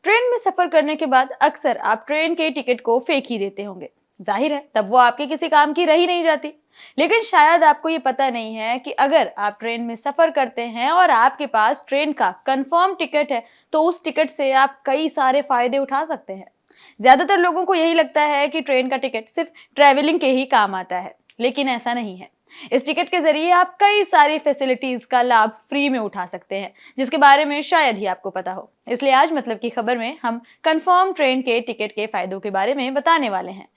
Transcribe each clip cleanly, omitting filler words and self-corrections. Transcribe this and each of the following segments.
Train में सफर करने के बाद अक्सर आप ट्रेन के टिकट को फेंक ही देते होंगे। जाहिर है तब वो आपके किसी काम की रह ही नहीं जाती। लेकिन शायद आपको ये पता नहीं है कि अगर आप ट्रेन में सफर करते हैं और आपके पास ट्रेन का कंफर्म टिकट है तो उस टिकट से आप कई सारे फायदे उठा सकते हैं। ज्यादातर लोगों को यही लगता है कि ट्रेन का टिकट सिर्फ ट्रैवलिंग के ही काम आता है, लेकिन ऐसा नहीं है। इस टिकट के जरिए आप कई सारी फैसिलिटीज का लाभ फ्री में उठा सकते हैं, जिसके बारे में शायद ही आपको पता हो। इसलिए आज मतलब की खबर में हम कंफर्म ट्रेन के टिकट के फायदों के बारे में बताने वाले हैं।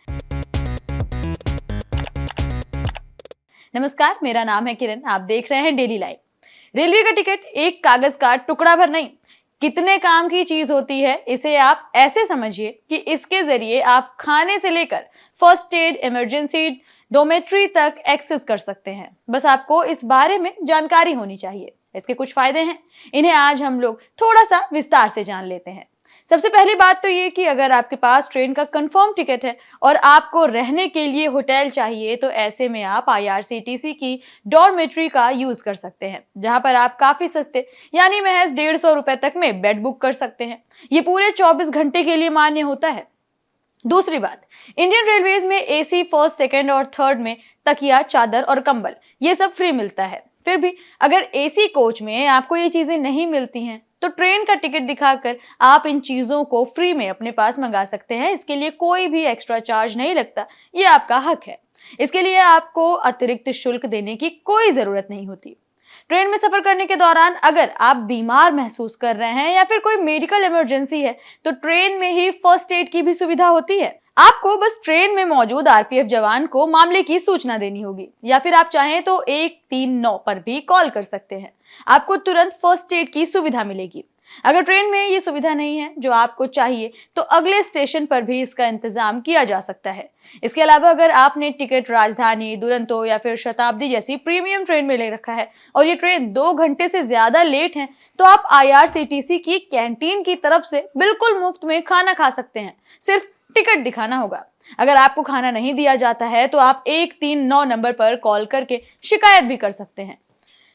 नमस्कार, मेरा नाम है किरण, आप देख रहे हैं डेली लाइफ। रेलवे का टिकट एक कागज का टुकड़ा भर नहीं, कितने काम की चीज होती है इसे आप ऐसे समझिए कि इसके जरिए आप खाने से लेकर फर्स्ट एड, इमरजेंसी, डोमेट्री तक एक्सेस कर सकते हैं। बस आपको इस बारे में जानकारी होनी चाहिए। इसके कुछ फायदे हैं, इन्हें आज हम लोग थोड़ा सा विस्तार से जान लेते हैं। सबसे पहली बात तो ये कि अगर आपके पास ट्रेन का कंफर्म टिकट है और आपको रहने के लिए होटल चाहिए तो ऐसे में आप IRCTC की डॉर्मेट्री का यूज कर सकते हैं, जहां पर आप काफी सस्ते यानी महज 150 रुपए तक में बेड बुक कर सकते हैं। ये पूरे 24 घंटे के लिए मान्य होता है। दूसरी बात, इंडियन रेलवेज में AC फर्स्ट, सेकंड और थर्ड में तकिया, चादर और कंबल ये सब फ्री मिलता है। फिर भी अगर AC कोच में आपको ये चीजें नहीं मिलती हैं तो ट्रेन का टिकट दिखाकर आप इन चीजों को फ्री में अपने पास मंगा सकते हैं। इसके लिए कोई भी एक्स्ट्रा चार्ज नहीं लगता, ये आपका हक है। इसके लिए आपको अतिरिक्त शुल्क देने की कोई जरूरत नहीं होती। ट्रेन में सफर करने के दौरान अगर आप बीमार महसूस कर रहे हैं या फिर कोई मेडिकल इमरजेंसी है तो ट्रेन में ही फर्स्ट एड की भी सुविधा होती है। आपको बस ट्रेन में मौजूद RPF जवान को मामले की सूचना देनी होगी या फिर आप चाहें तो 139 पर भी कॉल कर सकते हैं। आपको तुरंत फर्स्ट एड की सुविधा मिलेगी। अगर ट्रेन में ये सुविधा नहीं है जो आपको चाहिए तो अगले स्टेशन पर भी इसका इंतजाम किया जा सकता है। इसके अलावा अगर आपने टिकट राजधानी, दुरंतो या फिर शताब्दी जैसी प्रीमियम ट्रेन में ले रखा है और ये ट्रेन 2 घंटे से ज्यादा लेट है तो आप IRCTC की कैंटीन की तरफ से बिल्कुल मुफ्त में खाना खा सकते हैं। सिर्फ टिकट दिखाना होगा। अगर आपको खाना नहीं दिया जाता है तो आप 139 नंबर पर कॉल करके शिकायत भी कर सकते हैं।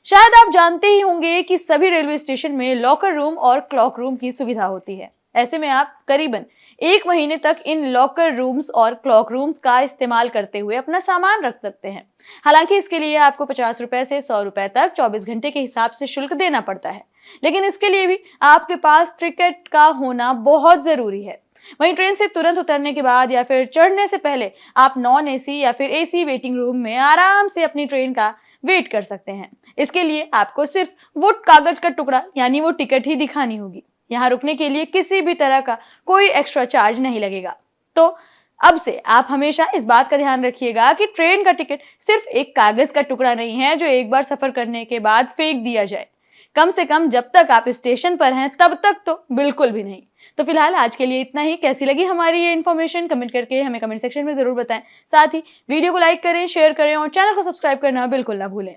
शायद आप जानते ही होंगे कि सभी रेलवे स्टेशन में लॉकर रूम और क्लॉक रूम की सुविधा होती है। ऐसे में आप करीबन 1 महीने तक इन लॉकर रूम्स और क्लॉक रूम्स का इस्तेमाल करते हुए अपना सामान रख सकते हैं। हालांकि इसके लिए आपको 50 रुपए से 100 रुपए तक 24 घंटे के हिसाब से शुल्क देना पड़ता है, लेकिन इसके लिए भी आपके पास टिकट का होना बहुत जरूरी है। वहीं ट्रेन से तुरंत उतरने के बाद या फिर चढ़ने से पहले आप नॉन AC या फिर AC वेटिंग रूम में आराम से अपनी ट्रेन का वेट कर सकते हैं। इसके लिए आपको सिर्फ वो कागज का टुकड़ा यानी वो टिकट ही दिखानी होगी। यहाँ रुकने के लिए किसी भी तरह का कोई एक्स्ट्रा चार्ज नहीं लगेगा। तो अब से आप हमेशा इस बात का ध्यान रखिएगा कि ट्रेन का टिकट सिर्फ एक कागज का टुकड़ा नहीं है जो एक बार सफर करने के बाद फेंक दिया जाए। कम से कम जब तक आप स्टेशन पर हैं तब तक तो बिल्कुल भी नहीं। तो फिलहाल आज के लिए इतना ही। कैसी लगी हमारी ये इन्फॉर्मेशन कमेंट करके हमें कमेंट सेक्शन में जरूर बताएं। साथ ही वीडियो को लाइक करें, शेयर करें और चैनल को सब्सक्राइब करना बिल्कुल ना भूलें।